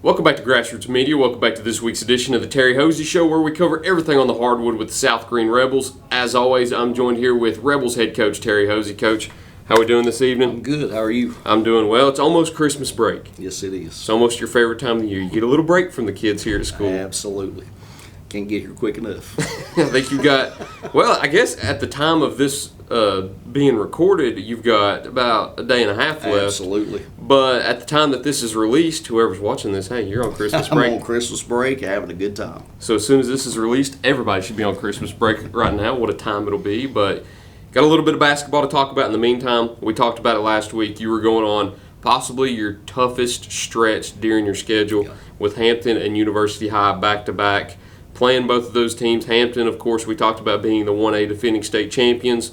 Welcome back to Grassroots Media. Welcome back to this week's edition of the Terry Hoese Show, where we cover everything on the hardwood with the South Greene Rebels. As always, I'm joined here with Rebels head coach Terry Hoese. Coach, how are we doing this evening? I'm good. How are you? I'm doing well. It's almost Christmas break. Yes, it is. It's almost your favorite time of the year. You get a little break from the kids here at school. Absolutely. Can't get here quick enough. I think you've got, well, I guess at the time of this being recorded, you've got about a day and a half left. Absolutely. But at the time that this is released, whoever's watching this, hey, you're on Christmas break. I'm on Christmas break, having a good time. So as soon as this is released, everybody should be on Christmas break right now. What a time it'll be. But got a little bit of basketball to talk about in the meantime. We talked about it last week. You were going on possibly your toughest stretch during your schedule with Hampton and University High back-to-back. Playing both of those teams. Hampton, of course, we talked about being the 1A defending state champions.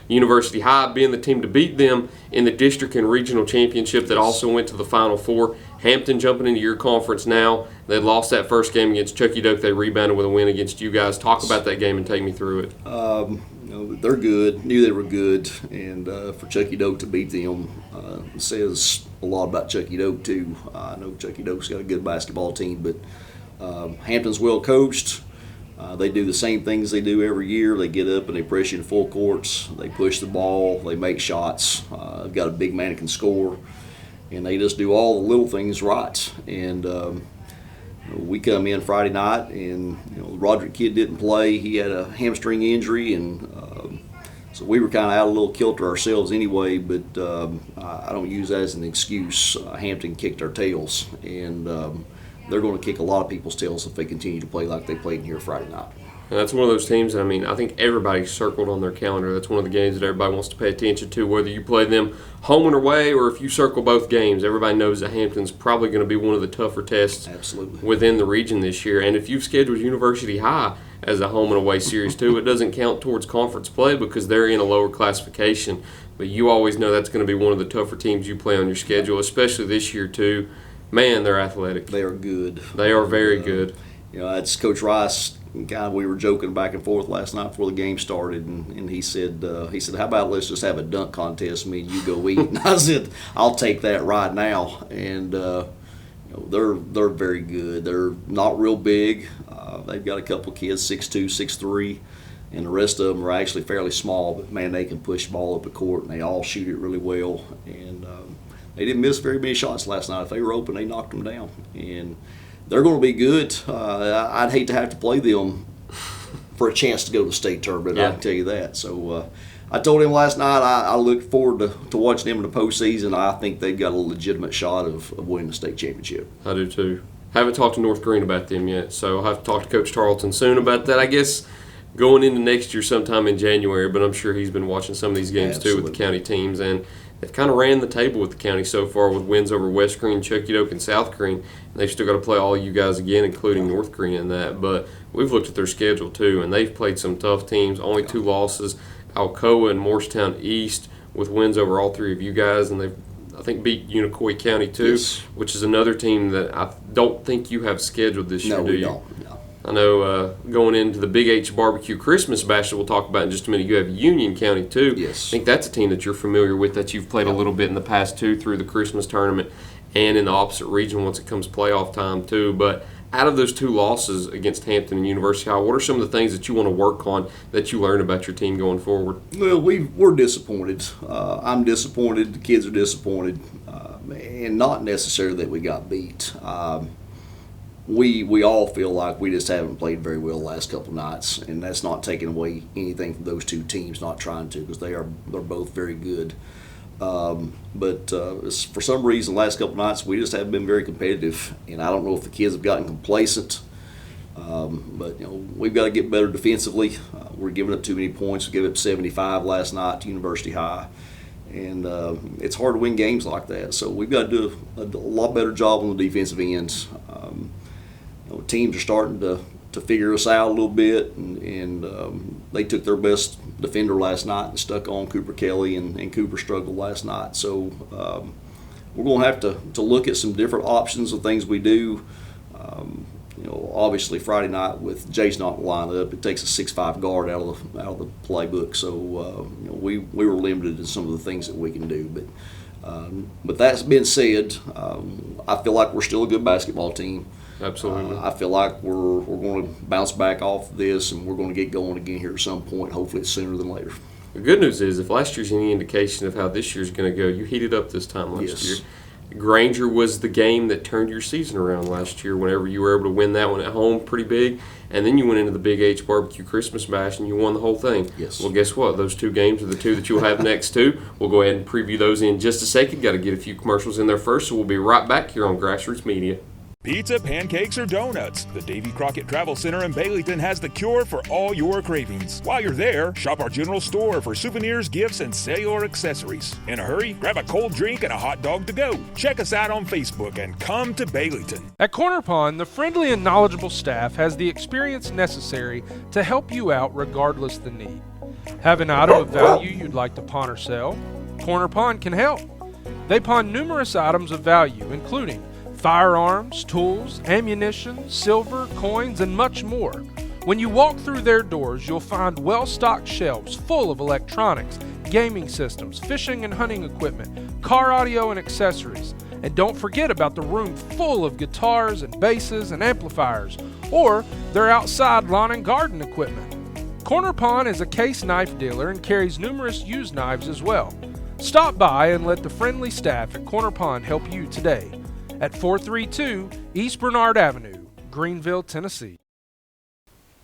University High being the team to beat them in the district and regional championship that also went to the Final Four. Hampton jumping into your conference now. They lost that first game against Chucky Doak. They rebounded with a win against you guys. Talk about that game and take me through it. They're good. Knew they were good. And for Chucky Doak to beat them says a lot about Chucky Doak, too. I know Chucky Doak's got a good basketball team, but Hampton's well coached. They do the same things they do every year. They get up and they press you in full courts. They push the ball. They make shots. They've got a big man that can score. And they just do all the little things right. And we come in Friday night, and the Roderick kid didn't play. He had a hamstring injury, and so we were kind of out a little kilter ourselves anyway. But I don't use that as an excuse. Hampton kicked our tails, and they're going to kick a lot of people's tails if they continue to play like they played in here Friday night. And that's one of those teams that, I think everybody circled on their calendar. That's one of the games that everybody wants to pay attention to, whether you play them home and away or if you circle both games. Everybody knows that Hampton's probably going to be one of the tougher tests within the region this year. And if you've scheduled University High as a home and away series too, it doesn't count towards conference play because they're in a lower classification. But you always know that's going to be one of the tougher teams you play on your schedule, especially this year too. Man, they're athletic. They are good. They are very good. That's Coach Rice. We were joking back and forth last night before the game started, and he said, how about let's just have a dunk contest, me and you go eat. And I said, I'll take that right now. And they're very good. They're not real big. They've got a couple of kids, 6'2", 6'3", and the rest of them are actually fairly small. But man, they can push the ball up the court, and they all shoot it really well. And they didn't miss very many shots last night. If they were open, they knocked them down. And they're going to be good. I'd hate to have to play them for a chance to go to the state tournament, I can tell you that. So I told him last night I look forward to watching them in the postseason. I think they've got a legitimate shot of winning the state championship. I do too. Haven't talked to North Greene about them yet, so I'll have to talk to Coach Tarleton soon about that. I guess going into next year sometime in January, but I'm sure he's been watching some of these games too with the county teams. And they've kind of ran the table with the county so far with wins over West Greene, Chucky Doak, and South Greene. And they've still got to play all you guys again, including North Greene in that. But we've looked at their schedule too, and they've played some tough teams. Only 2 losses, Alcoa and Morristown East, with wins over all 3 of you guys. And they've, I think, beat Unicoi County too, which is another team that I don't think you have scheduled this year, do you? No, we don't. No. I know going into the Big H Barbecue Christmas Bash that we'll talk about in just a minute, you have Union County too. Yes. I think that's a team that you're familiar with, that you've played a little bit in the past too, through the Christmas tournament and in the opposite region once it comes playoff time too. But out of those 2 losses against Hampton and University High, what are some of the things that you want to work on that you learn about your team going forward? Well, we're disappointed. I'm disappointed. The kids are disappointed. And not necessarily that we got beat. We all feel like we just haven't played very well the last couple of nights, and that's not taking away anything from those 2 teams, not trying to, because they're both very good. But for some reason, the last couple of nights, we just haven't been very competitive, and I don't know if the kids have gotten complacent. But we've got to get better defensively. We're giving up too many points. We gave up 75 last night to University High. And it's hard to win games like that. So we've got to do a lot better job on the defensive ends. Teams are starting to figure us out a little bit, and they took their best defender last night and stuck on Cooper Kelly, and Cooper struggled last night. So we're going to have to look at some different options of things we do. obviously Friday night with Jason not lined up, it takes a 6'5" guard out of the playbook. So we were limited in some of the things that we can do. But that's been said, I feel like we're still a good basketball team. Absolutely. I feel like we're going to bounce back off this, and we're going to get going again here at some point. Hopefully, it's sooner than later. The good news is, if last year's any indication of how this year's going to go, you heated up this time last year. Granger was the game that turned your season around last year whenever you were able to win that one at home pretty big. And then you went into the Big H Barbecue Christmas Bash and you won the whole thing. Yes. Well, guess what? Those two games are the two that you'll have next too. We'll go ahead and preview those in just a second. Got to get a few commercials in there first, so we'll be right back here on Grassroots Media. Pizza, pancakes, or donuts, the Davy Crockett Travel Center in Baileyton has the cure for all your cravings. While you're there, shop our general store for souvenirs, gifts, and cellular accessories. In a hurry, grab a cold drink and a hot dog to go. Check us out on Facebook and come to Baileyton. At Corner Pond, the friendly and knowledgeable staff has the experience necessary to help you out regardless the need. Have an item of value you'd like to pawn or sell? Corner Pond can help. They pawn numerous items of value, including firearms, tools, ammunition, silver, coins, and much more. When you walk through their doors, you'll find well-stocked shelves full of electronics, gaming systems, fishing and hunting equipment, car audio and accessories. And don't forget about the room full of guitars and basses and amplifiers, or their outside lawn and garden equipment. Corner Pond is a case knife dealer and carries numerous used knives as well. Stop by and let the friendly staff at Corner Pond help you today at 432 East Bernard Avenue, Greeneville, Tennessee.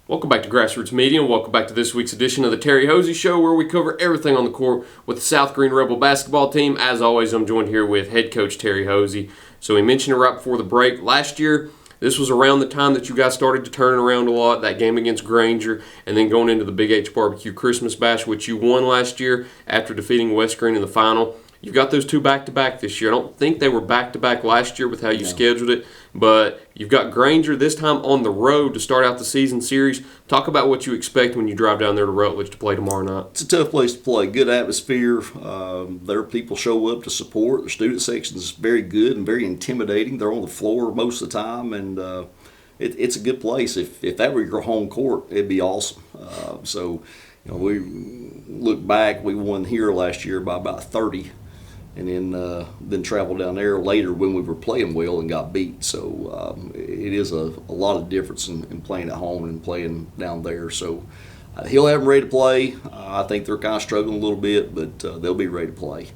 Welcome back to Grassroots Media, and welcome back to this week's edition of the Terry Hoese Show, where we cover everything on the court with the South Greene Rebel basketball team. As always, I'm joined here with head coach Terry Hoese. So we mentioned it right before the break. Last year, this was around the time that you guys started to turn around a lot, that game against Granger, and then going into the Big H Barbecue Christmas Bash, which you won last year after defeating West Greene in the final. You've got those two back-to-back this year. I don't think they were back-to-back last year with how you scheduled it, but you've got Granger this time on the road to start out the season series. Talk about what you expect when you drive down there to Rutledge to play tomorrow night. It's a tough place to play. Good atmosphere. Their people show up to support. The student section is very good and very intimidating. They're on the floor most of the time, and it's a good place. If that were your home court, it'd be awesome. We look back. We won here last year by about 30. And then traveled down there later when we were playing well and got beat. So it is a lot of difference in playing at home and playing down there. So he'll have them ready to play. I think they're kind of struggling a little bit, but they'll be ready to play.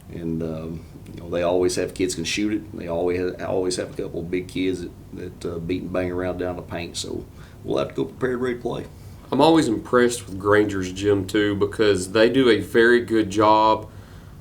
And they always have kids can shoot it. They always have a couple of big kids that beat and bang around down the paint. So we'll have to go prepared, ready to play. I'm always impressed with Granger's gym too, because they do a very good job.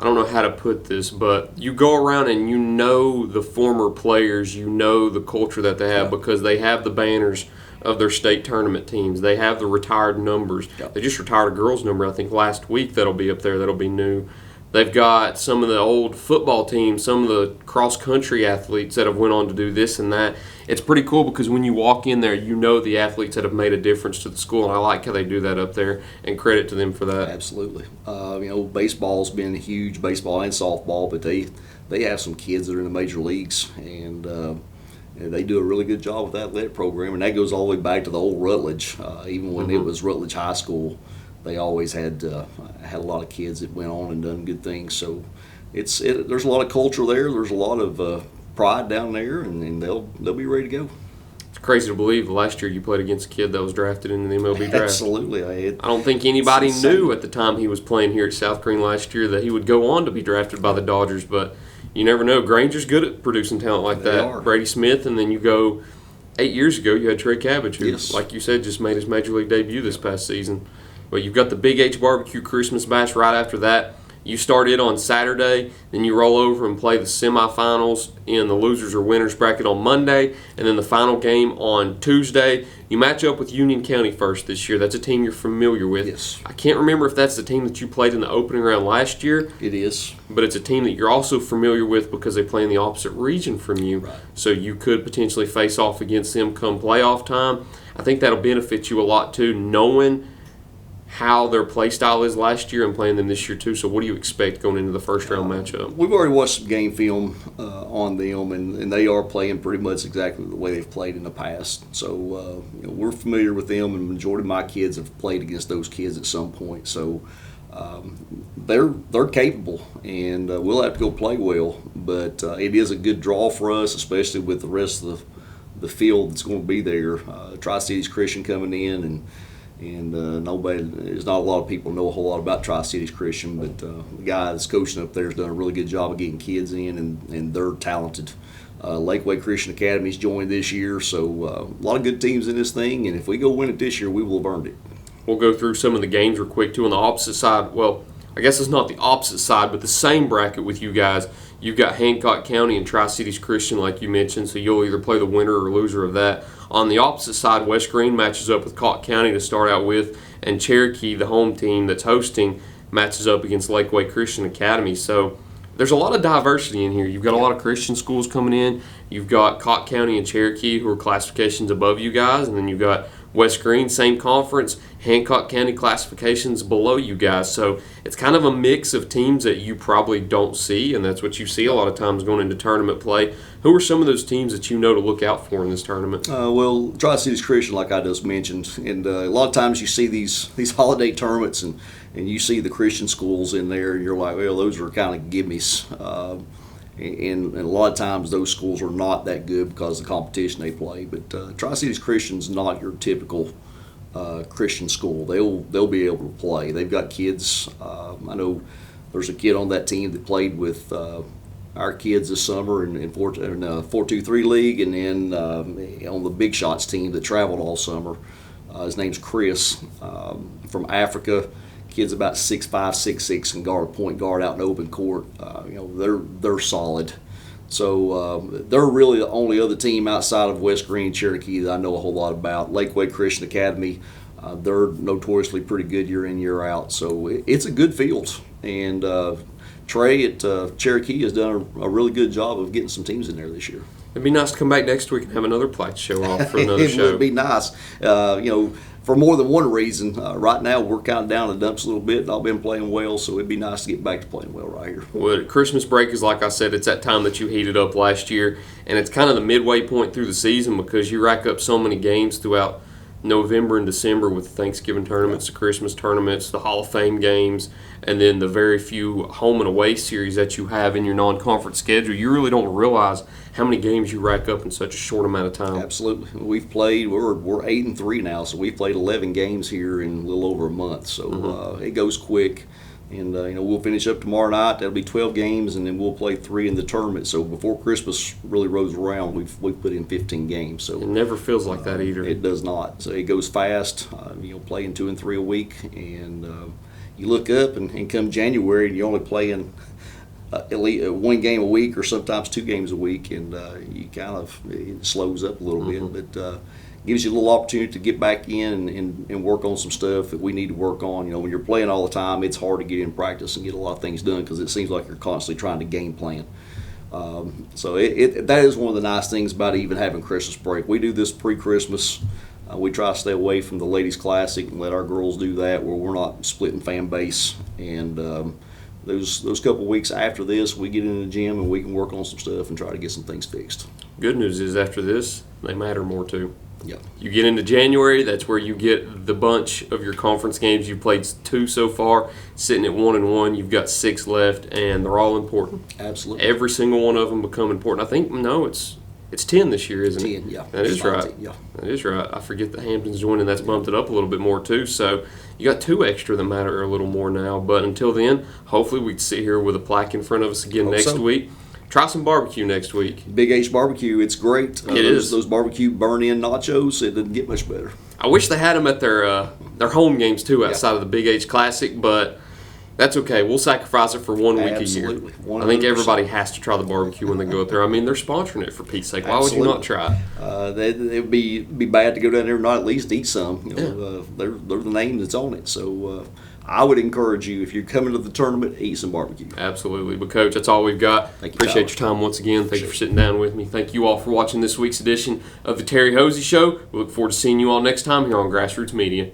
I don't know how to put this, but you go around and you know the former players, you know the culture that they have because they have the banners of their state tournament teams. They have the retired numbers. They just retired a girls number, I think, last week that'll be up there. That'll be new. They've got some of the old football teams, some of the cross-country athletes that have went on to do this and that. It's pretty cool because when you walk in there, you know the athletes that have made a difference to the school, and I like how they do that up there, and credit to them for that. Absolutely. Baseball's been huge, baseball and softball, but they have some kids that are in the major leagues, and they do a really good job with that athletic program, and that goes all the way back to the old Rutledge. Even when it was Rutledge High School, they always had a lot of kids that went on and done good things. So there's a lot of culture there. There's a lot of pride down there, and they'll be ready to go. It's crazy to believe last year you played against a kid that was drafted in the MLB draft. Absolutely. I don't think anybody knew at the time he was playing here at South Greene last year that he would go on to be drafted by the Dodgers, but you never know. Granger's good at producing talent like that. They are. Brady Smith, and then you go 8 years ago, you had Trey Cabbage, who, Yes. like you said, just made his Major League debut this past season. But you've got the Big H Barbecue Christmas Bash right after that. You start it on Saturday, then you roll over and play the semifinals in the losers or winners bracket on Monday, and then the final game on Tuesday. You match up with Union County first this year. That's a team you're familiar with. Yes. I can't remember if that's the team that you played in the opening round last year. It is. But it's a team that you're also familiar with because they play in the opposite region from you. Right. So you could potentially face off against them come playoff time. I think that'll benefit you a lot too, knowing how their play style is last year and playing them this year too. So what do you expect going into the first round matchup? We've already watched some game film on them, and they are playing pretty much exactly the way they've played in the past. So we're familiar with them, and the majority of my kids have played against those kids at some point. So they're capable, and we'll have to go play well. But it is a good draw for us, especially with the rest of the field that's going to be there. Tri-Cities Christian coming in, and there's not a lot of people know a whole lot about Tri-Cities Christian, but the guy that's coaching up there has done a really good job of getting kids in, and they're talented. Lakeway Christian Academy's joined this year, so a lot of good teams in this thing, and if we go win it this year, we will have earned it. We'll go through some of the games real quick too on the opposite side. Well, I guess it's not the opposite side, but the same bracket with you guys. You've got Hancock County and Tri-Cities Christian, like you mentioned, so you'll either play the winner or loser of that. On the opposite side, West Greene matches up with Cott County to start out with, and Cherokee, the home team that's hosting, matches up against Lakeway Christian Academy. So there's a lot of diversity in here. You've got a lot of Christian schools coming in. You've got Cott County and Cherokee, who are classifications above you guys, and then you've got West Greene, same conference, Hancock County classifications below you guys. So it's kind of a mix of teams that you probably don't see, and that's what you see a lot of times going into tournament play. Who are some of those teams that you know to look out for in this tournament? Well, Tri-Cities Christian, like I just mentioned, and a lot of times you see these holiday tournaments, and you see the Christian schools in there, and you're like, well, those are kind of gimmies. And a lot of times those schools are not that good because of the competition they play. But Tri-Cities Christian's not your typical Christian school. They'll be able to play. They've got kids. I know there's a kid on that team that played with our kids this summer in 4-2-3 league, and then on the Big Shots team that traveled all summer. His name's Chris from Africa. Kid's about 6'5", 6'6", and guard point guard out in open court. They're solid. So they're really the only other team outside of West Greene, Cherokee that I know a whole lot about. Lakeway Christian Academy, they're notoriously pretty good year in, year out. So it's a good field. And Trey at Cherokee has done a really good job of getting some teams in there this year. It'd be nice to come back next week and have another play to show off for another show. It would be nice. For more than one reason. Right now we're kind of down in the dumps a little bit. Not been playing well, so it'd be nice to get back to playing well right here. Well, Christmas break is, like I said, it's that time that you heated up last year, and it's kind of the midway point through the season because you rack up so many games throughout November and December with the Thanksgiving tournaments, the Christmas tournaments, the Hall of Fame games, and then the very few home and away series that you have in your non-conference schedule. You really don't realize how many games you rack up in such a short amount of time. Absolutely. We've played, we're 8-3 now, so we've played 11 games here in a little over a month. So it goes quick. And we'll finish up tomorrow night. That'll be 12 games, and then we'll play 3 in the tournament. So before Christmas really rolls around, we've put in 15 games. So it never feels like that either. It does not. So it goes fast. Playing 2 and 3 a week, and you look up, and come January, and you're only playing at least 1 game a week, or sometimes 2 games a week, and you kind of it slows up a little bit, but. Gives you a little opportunity to get back in and work on some stuff that we need to work on. When you're playing all the time, it's hard to get in practice and get a lot of things done because it seems like you're constantly trying to game plan. So that is one of the nice things about even having Christmas break. We do this pre-Christmas. We try to stay away from the Ladies Classic and let our girls do that where we're not splitting fan base. And those couple weeks after this, we get in the gym and we can work on some stuff and try to get some things fixed. Good news is after this, they matter more too. Yep. You get into January, that's where you get the bunch of your conference games. You've played 2 so far, sitting at 1-1. You've got 6 left, and they're all important. Absolutely. Every single one of them become important. I think, it's 10 this year, isn't it? 10, yeah. That is right. 10, yeah. That is right. I forget that Hampton's joining. That's bumped it up a little bit more, too. So you got 2 extra that matter a little more now. But until then, hopefully we can sit here with a plaque in front of us again next week. Try some barbecue next week. Big H barbecue, it's great. It is. Those barbecue burn-in nachos, it doesn't get much better. I wish they had them at their home games too, outside of the Big H Classic, but that's okay. We'll sacrifice it for 1 week Absolutely. a year. I think everybody has to try the barbecue when they go up there. I mean, they're sponsoring it for Pete's sake. Why would you not try it? It would be bad to go down there and not at least eat some. They're the name that's on it. So I would encourage you, if you're coming to the tournament, eat some barbecue. Absolutely. But, Coach, that's all we've got. Thank you, Appreciate Tyler. your time once again. Thank you for sitting down with me. Thank you all for watching this week's edition of the Terry Hoese Show. We look forward to seeing you all next time here on Grassroots Media.